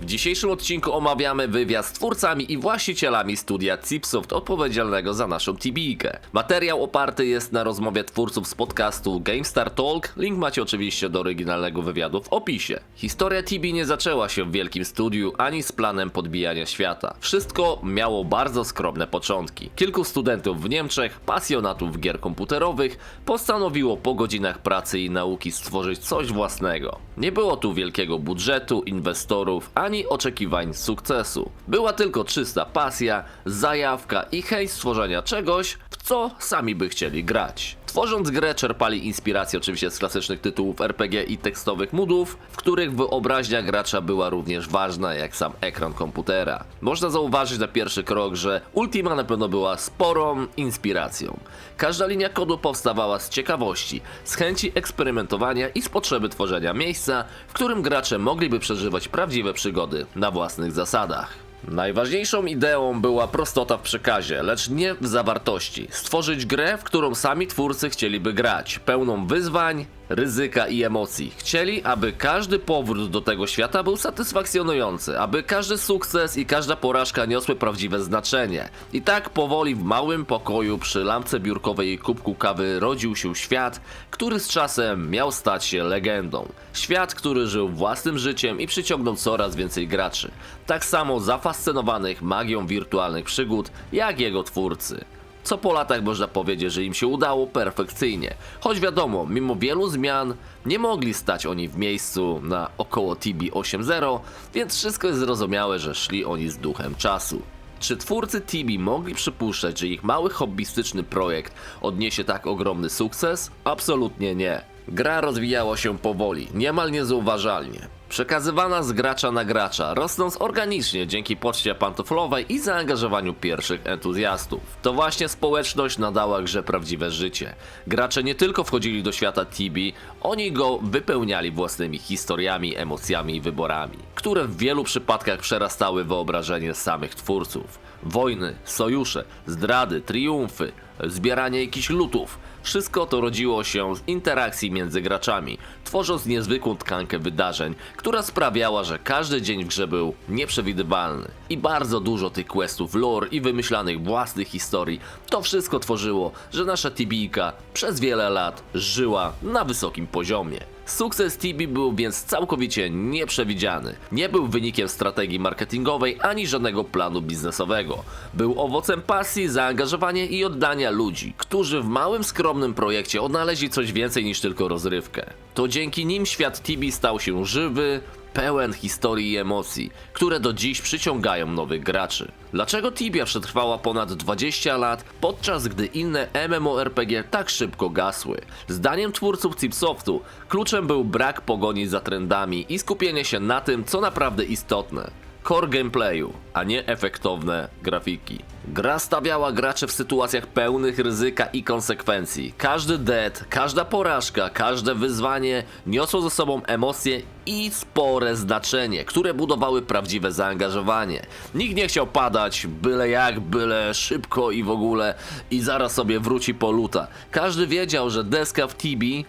dzisiejszym odcinku omawiamy wywiad z twórcami i właścicielami studia Chipsoft odpowiedzialnego za naszą Tibijkę. Materiał oparty jest na rozmowie twórców z podcastu GameStar Talk, link macie oczywiście do oryginalnego wywiadu w opisie. Historia Tibi nie zaczęła się w wielkim studiu ani z planem podbijania świata. Wszystko miało bardzo skromne początki. Kilku studentów w Niemczech, pasjonatów gier komputerowych, postanowiło po godzinach pracy i nauki stworzyć coś własnego. Nie było tu wielkiego budżetu, inwestorów, ani oczekiwań sukcesu. Była tylko czysta pasja, zajawka i chęć stworzenia czegoś, w co sami by chcieli grać. Tworząc grę czerpali inspirację oczywiście z klasycznych tytułów RPG i tekstowych moodów, w których wyobraźnia gracza była również ważna jak sam ekran komputera. Można zauważyć na pierwszy krok, że Ultima na pewno była sporą inspiracją. Każda linia kodu powstawała z ciekawości, z chęci eksperymentowania i z potrzeby tworzenia miejsca, w którym gracze mogliby przeżywać prawdziwe przygody na własnych zasadach. Najważniejszą ideą była prostota w przekazie, lecz nie w zawartości. Stworzyć grę, w którą sami twórcy chcieliby grać, pełną wyzwań, ryzyka i emocji. Chcieli, aby każdy powrót do tego świata był satysfakcjonujący, aby każdy sukces i każda porażka niosły prawdziwe znaczenie. I tak powoli w małym pokoju przy lampce biurkowej i kubku kawy rodził się świat, który z czasem miał stać się legendą. Świat, który żył własnym życiem i przyciągnął coraz więcej graczy. Tak samo zafascynowanych magią wirtualnych przygód, jak jego twórcy. Co po latach można powiedzieć, że im się udało perfekcyjnie. Choć wiadomo, mimo wielu zmian nie mogli stać oni w miejscu na około Tibi 8.0, więc wszystko jest zrozumiałe, że szli oni z duchem czasu. Czy twórcy Tibi mogli przypuszczać, że ich mały hobbystyczny projekt odniesie tak ogromny sukces? Absolutnie nie. Gra rozwijała się powoli, niemal niezauważalnie. Przekazywana z gracza na gracza, rosnąc organicznie dzięki poczcie pantoflowej i zaangażowaniu pierwszych entuzjastów. To właśnie społeczność nadała grze prawdziwe życie. Gracze nie tylko wchodzili do świata Tibi, oni go wypełniali własnymi historiami, emocjami i wyborami, które w wielu przypadkach przerastały wyobrażenie samych twórców. Wojny, sojusze, zdrady, triumfy, zbieranie jakichś lutów. Wszystko to rodziło się z interakcji między graczami, tworząc niezwykłą tkankę wydarzeń, która sprawiała, że każdy dzień w grze był nieprzewidywalny. I bardzo dużo tych questów, lore i wymyślanych własnych historii, to wszystko tworzyło, że nasza Tibijka przez wiele lat żyła na wysokim poziomie. Sukces Tibi był więc całkowicie nieprzewidziany. Nie był wynikiem strategii marketingowej ani żadnego planu biznesowego. Był owocem pasji, zaangażowania i oddania ludzi, którzy w małym, skromnym projekcie odnaleźli coś więcej niż tylko rozrywkę. To dzięki nim świat Tibi stał się żywy, pełen historii i emocji, które do dziś przyciągają nowych graczy. Dlaczego Tibia przetrwała ponad 20 lat, podczas gdy inne MMORPG tak szybko gasły? Zdaniem twórców Chipsoftu kluczem był brak pogoni za trendami i skupienie się na tym, co naprawdę istotne. Core gameplayu, a nie efektowne grafiki. Gra stawiała graczy w sytuacjach pełnych ryzyka i konsekwencji. Każdy dead, każda porażka, każde wyzwanie niosło ze sobą emocje i spore znaczenie, które budowały prawdziwe zaangażowanie. Nikt nie chciał padać byle jak, byle szybko i w ogóle i zaraz sobie wróci po luta. Każdy wiedział, że deska w Tibi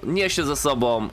niesie ze sobą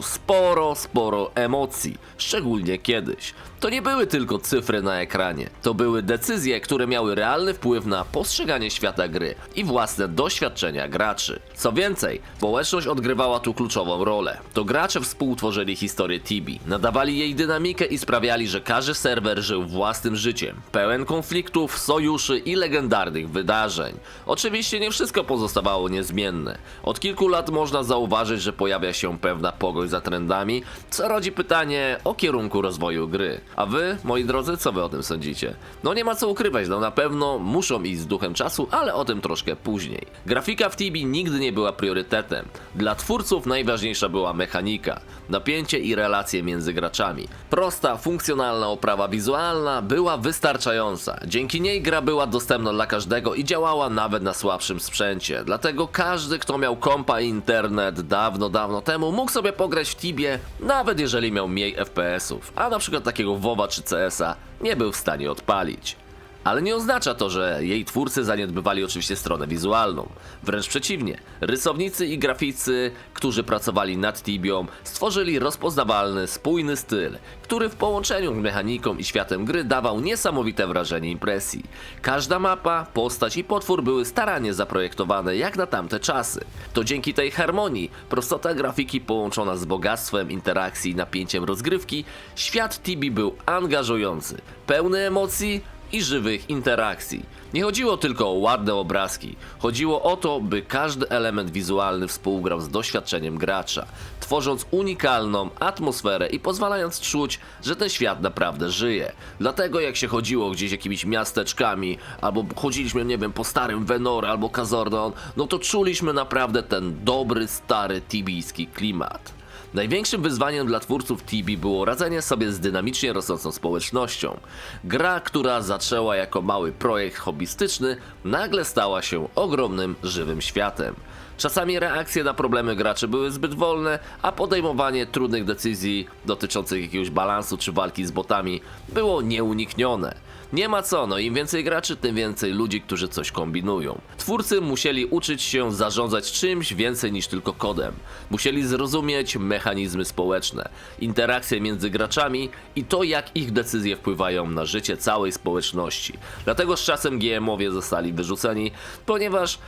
sporo emocji, szczególnie kiedyś. To nie były tylko cyfry na ekranie, to były decyzje, które miały realny wpływ na postrzeganie świata gry i własne doświadczenia graczy. Co więcej, społeczność odgrywała tu kluczową rolę. To gracze współtworzyli historię Tibi, nadawali jej dynamikę i sprawiali, że każdy serwer żył własnym życiem, pełen konfliktów, sojuszy i legendarnych wydarzeń. Oczywiście nie wszystko pozostawało niezmienne. Od kilku lat można zauważyć, że pojawia się pewna pogoń za trendami, co rodzi pytanie o kierunku rozwoju gry. A wy, moi drodzy, co wy o tym sądzicie? Nie ma co ukrywać, na pewno muszą iść z duchem czasu, ale o tym troszkę później. Grafika w Tibi nigdy nie była priorytetem. Dla twórców najważniejsza była mechanika, napięcie i relacje między graczami. Prosta, funkcjonalna oprawa wizualna była wystarczająca. Dzięki niej gra była dostępna dla każdego i działała nawet na słabszym sprzęcie. Dlatego każdy, kto miał kompa i internet dawno temu, mógł sobie pograć w Tibie, nawet jeżeli miał mniej FPS-ów, a na przykład takiego WoWa czy CS-a nie był w stanie odpalić. Ale nie oznacza to, że jej twórcy zaniedbywali oczywiście stronę wizualną. Wręcz przeciwnie, rysownicy i graficy, którzy pracowali nad Tibią, stworzyli rozpoznawalny, spójny styl, który w połączeniu z mechaniką i światem gry dawał niesamowite wrażenie impresji. Każda mapa, postać i potwór były starannie zaprojektowane jak na tamte czasy. To dzięki tej harmonii, prostota grafiki połączona z bogactwem interakcji i napięciem rozgrywki, świat Tibi był angażujący, pełny emocji i żywych interakcji. Nie chodziło tylko o ładne obrazki, chodziło o to, by każdy element wizualny współgrał z doświadczeniem gracza, tworząc unikalną atmosferę i pozwalając czuć, że ten świat naprawdę żyje. Dlatego jak się chodziło gdzieś jakimiś miasteczkami, albo chodziliśmy, nie wiem, po starym Venor albo Kazordon, no to czuliśmy naprawdę ten dobry, stary tibijski klimat. Największym wyzwaniem dla twórców Tibi było radzenie sobie z dynamicznie rosnącą społecznością. Gra, która zaczęła jako mały projekt hobbystyczny, nagle stała się ogromnym, żywym światem. Czasami reakcje na problemy graczy były zbyt wolne, a podejmowanie trudnych decyzji dotyczących jakiegoś balansu czy walki z botami było nieuniknione. Nie ma co, no im więcej graczy, tym więcej ludzi, którzy coś kombinują. Twórcy musieli uczyć się zarządzać czymś więcej niż tylko kodem. Musieli zrozumieć mechanizmy społeczne, interakcje między graczami i to, jak ich decyzje wpływają na życie całej społeczności. Dlatego z czasem GM-owie zostali wyrzuceni, ponieważ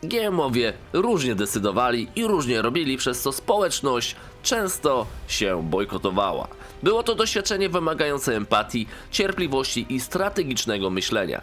GM-owie różnie decydowali i różnie robili, przez co społeczność często się bojkotowała. Było to doświadczenie wymagające empatii, cierpliwości i strategicznego myślenia,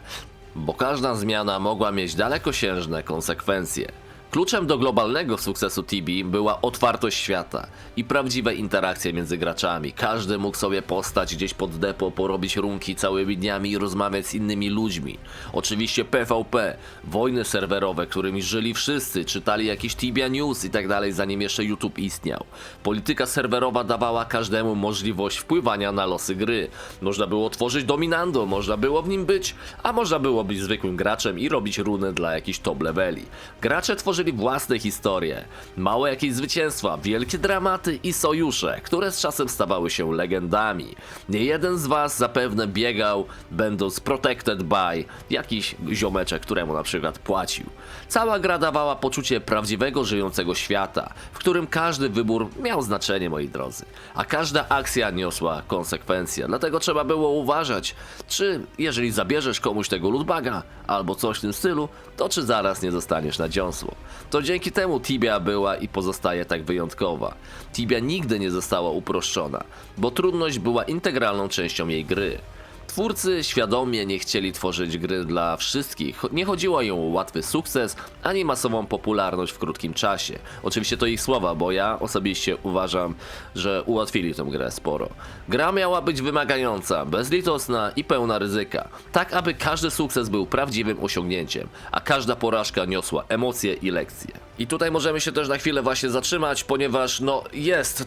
bo każda zmiana mogła mieć dalekosiężne konsekwencje. Kluczem do globalnego sukcesu Tibi była otwartość świata i prawdziwe interakcje między graczami. Każdy mógł sobie postać gdzieś pod depo, porobić runki całymi dniami i rozmawiać z innymi ludźmi. Oczywiście PvP, wojny serwerowe, którymi żyli wszyscy, czytali jakiś Tibia News i tak dalej, zanim jeszcze YouTube istniał. Polityka serwerowa dawała każdemu możliwość wpływania na losy gry. Można było tworzyć dominando, można było w nim być, a można było być zwykłym graczem i robić runy dla jakichś top leveli. Gracze tworzyli własne historie, małe jakieś zwycięstwa, wielkie dramaty i sojusze, które z czasem stawały się legendami. Nie jeden z was zapewne biegał, będąc protected by jakiś ziomeczek, któremu na przykład płacił. Cała gra dawała poczucie prawdziwego, żyjącego świata, w którym każdy wybór miał znaczenie, moi drodzy, a każda akcja niosła konsekwencje. Dlatego trzeba było uważać, czy jeżeli zabierzesz komuś tego lootbaga albo coś w tym stylu, to czy zaraz nie zostaniesz na dziąsło. To dzięki temu Tibia była i pozostaje tak wyjątkowa. Tibia nigdy nie została uproszczona, bo trudność była integralną częścią jej gry. Twórcy świadomie nie chcieli tworzyć gry dla wszystkich. Nie chodziło im o łatwy sukces, ani masową popularność w krótkim czasie. Oczywiście to ich słowa, bo ja osobiście uważam, że ułatwili tę grę sporo. Gra miała być wymagająca, bezlitosna i pełna ryzyka, tak aby każdy sukces był prawdziwym osiągnięciem, a każda porażka niosła emocje i lekcje. I tutaj możemy się też na chwilę właśnie zatrzymać, ponieważ no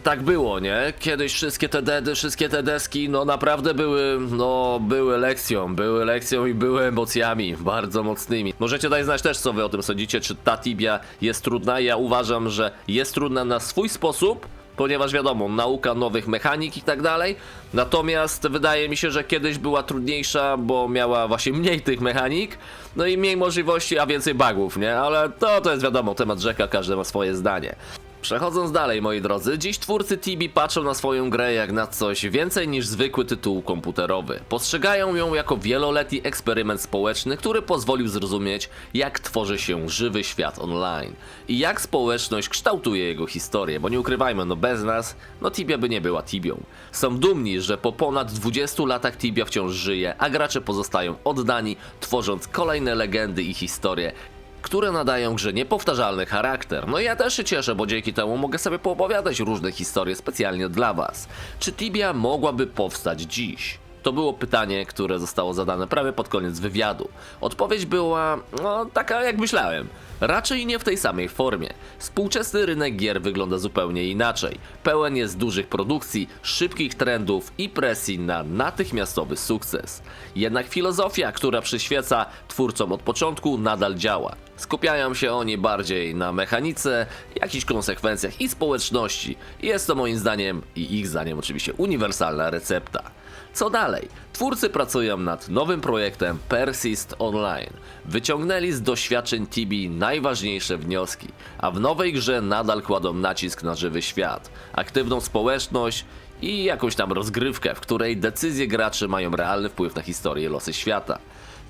tak było, nie? Kiedyś wszystkie te dedy, wszystkie te deski, no naprawdę były lekcją i były emocjami bardzo mocnymi. Możecie dać znać też, co wy o tym sądzicie, czy ta Tibia jest trudna. Ja uważam, że jest trudna na swój sposób, ponieważ wiadomo, nauka nowych mechanik i tak dalej. Natomiast wydaje mi się, że kiedyś była trudniejsza, bo miała właśnie mniej tych mechanik, no i mniej możliwości, a więcej bugów, nie? Ale to jest wiadomo, temat rzeka, każdy ma swoje zdanie. Przechodząc dalej, moi drodzy, dziś twórcy Tibi patrzą na swoją grę jak na coś więcej niż zwykły tytuł komputerowy. Postrzegają ją jako wieloletni eksperyment społeczny, który pozwolił zrozumieć, jak tworzy się żywy świat online i jak społeczność kształtuje jego historię, bo nie ukrywajmy, no bez nas, no Tibia by nie była Tibią. Są dumni, że po ponad 20 latach Tibia wciąż żyje, a gracze pozostają oddani, tworząc kolejne legendy i historie, które nadają grze niepowtarzalny charakter. No i ja też się cieszę, bo dzięki temu mogę sobie poopowiadać różne historie specjalnie dla was. Czy Tibia mogłaby powstać dziś? To było pytanie, które zostało zadane prawie pod koniec wywiadu. Odpowiedź była, taka jak myślałem. Raczej nie w tej samej formie. Współczesny rynek gier wygląda zupełnie inaczej. Pełen jest dużych produkcji, szybkich trendów i presji na natychmiastowy sukces. Jednak filozofia, która przyświeca twórcom od początku, nadal działa. Skupiają się oni bardziej na mechanice, jakichś konsekwencjach i społeczności. Jest to moim zdaniem i ich zdaniem oczywiście uniwersalna recepta. Co dalej? Twórcy pracują nad nowym projektem Persist Online. Wyciągnęli z doświadczeń Tibi najważniejsze wnioski, a w nowej grze nadal kładą nacisk na żywy świat, aktywną społeczność i jakąś tam rozgrywkę, w której decyzje graczy mają realny wpływ na historię i losy świata.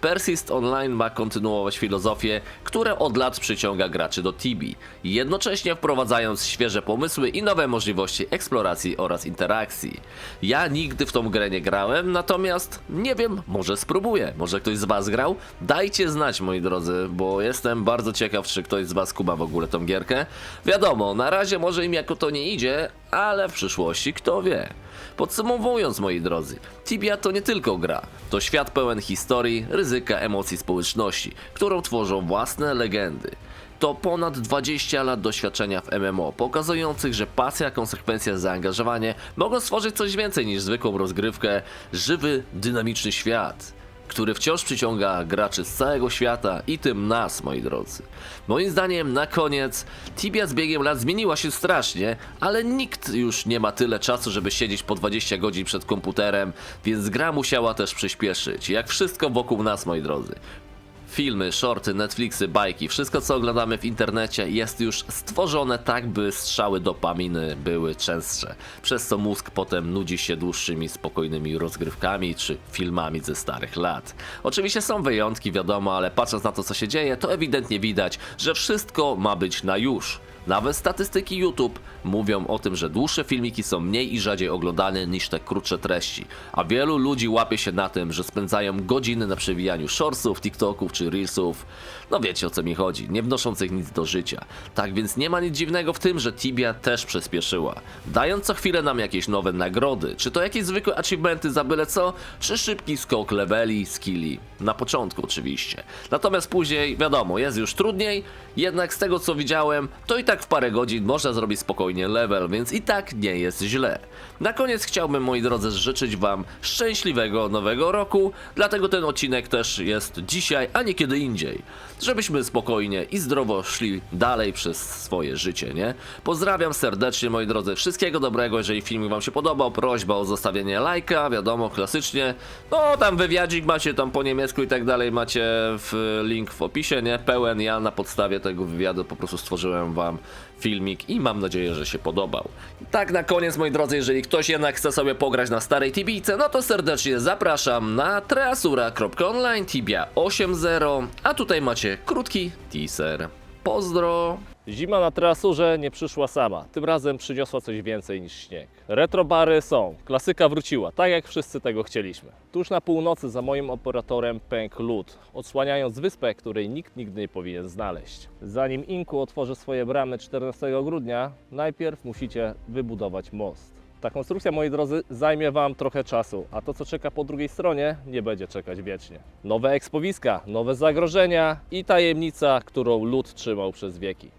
Persist Online ma kontynuować filozofię, która od lat przyciąga graczy do Tibi, jednocześnie wprowadzając świeże pomysły i nowe możliwości eksploracji oraz interakcji. Ja nigdy w tą grę nie grałem, natomiast nie wiem, może spróbuję. Może ktoś z was grał? Dajcie znać, moi drodzy, bo jestem bardzo ciekaw, czy ktoś z was kuma w ogóle tą gierkę. Wiadomo, na razie może im jako to nie idzie, ale w przyszłości kto wie. Podsumowując, moi drodzy, Tibia to nie tylko gra, to świat pełen historii, ryzyka, emocji, społeczności, którą tworzą własne legendy. To ponad 20 lat doświadczenia w MMO, pokazujących, że pasja, konsekwencja, zaangażowanie mogą stworzyć coś więcej niż zwykłą rozgrywkę, żywy, dynamiczny świat, który wciąż przyciąga graczy z całego świata i tym nas, moi drodzy. Moim zdaniem na koniec Tibia z biegiem lat zmieniła się strasznie, ale nikt już nie ma tyle czasu, żeby siedzieć po 20 godzin przed komputerem, więc gra musiała też przyspieszyć, jak wszystko wokół nas, moi drodzy. Filmy, shorty, Netflixy, bajki, wszystko co oglądamy w internecie jest już stworzone tak, by strzały dopaminy były częstsze, przez co mózg potem nudzi się dłuższymi, spokojnymi rozgrywkami czy filmami ze starych lat. Oczywiście są wyjątki, wiadomo, ale patrząc na to, co się dzieje, to ewidentnie widać, że wszystko ma być na już. Nawet statystyki YouTube mówią o tym, że dłuższe filmiki są mniej i rzadziej oglądane niż te krótsze treści, a wielu ludzi łapie się na tym, że spędzają godziny na przewijaniu shortsów, TikToków czy Reelsów. No wiecie, o co mi chodzi, nie wnoszących nic do życia. Tak więc nie ma nic dziwnego w tym, że Tibia też przyspieszyła, dając co chwilę nam jakieś nowe nagrody, czy to jakieś zwykłe achievementy za byle co, czy szybki skok leveli, skilli. Na początku oczywiście. Natomiast później, wiadomo, jest już trudniej, jednak z tego co widziałem, to i tak w parę godzin można zrobić spokojnie level, więc i tak nie jest źle. Na koniec chciałbym, moi drodzy, życzyć wam szczęśliwego nowego roku, dlatego ten odcinek też jest dzisiaj, a nie kiedy indziej. Żebyśmy spokojnie i zdrowo szli dalej przez swoje życie, nie? Pozdrawiam serdecznie, moi drodzy, wszystkiego dobrego, jeżeli filmik wam się podobał, prośba o zostawienie lajka, wiadomo, klasycznie. No tam wywiadzik macie tam po niemiecku i tak dalej, macie link w opisie, nie? Pełen, ja na podstawie tego wywiadu po prostu stworzyłem wam filmik i mam nadzieję, że się podobał. Tak na koniec, moi drodzy, jeżeli ktoś jednak chce sobie pograć na starej Tibijce, no to serdecznie zapraszam na treasura.online Tibia 8.0, a tutaj macie krótki teaser. Pozdro! Zima na Treasurze nie przyszła sama, tym razem przyniosła coś więcej niż śnieg. Retrobary są, klasyka wróciła, tak jak wszyscy tego chcieliśmy. Tuż na północy za moim operatorem pękł lód, odsłaniając wyspę, której nikt nigdy nie powinien znaleźć. Zanim Inku otworzy swoje bramy 14 grudnia, najpierw musicie wybudować most. Ta konstrukcja, moi drodzy, zajmie Wam trochę czasu, a to, co czeka po drugiej stronie, nie będzie czekać wiecznie. Nowe ekspowiska, nowe zagrożenia i tajemnica, którą lód trzymał przez wieki.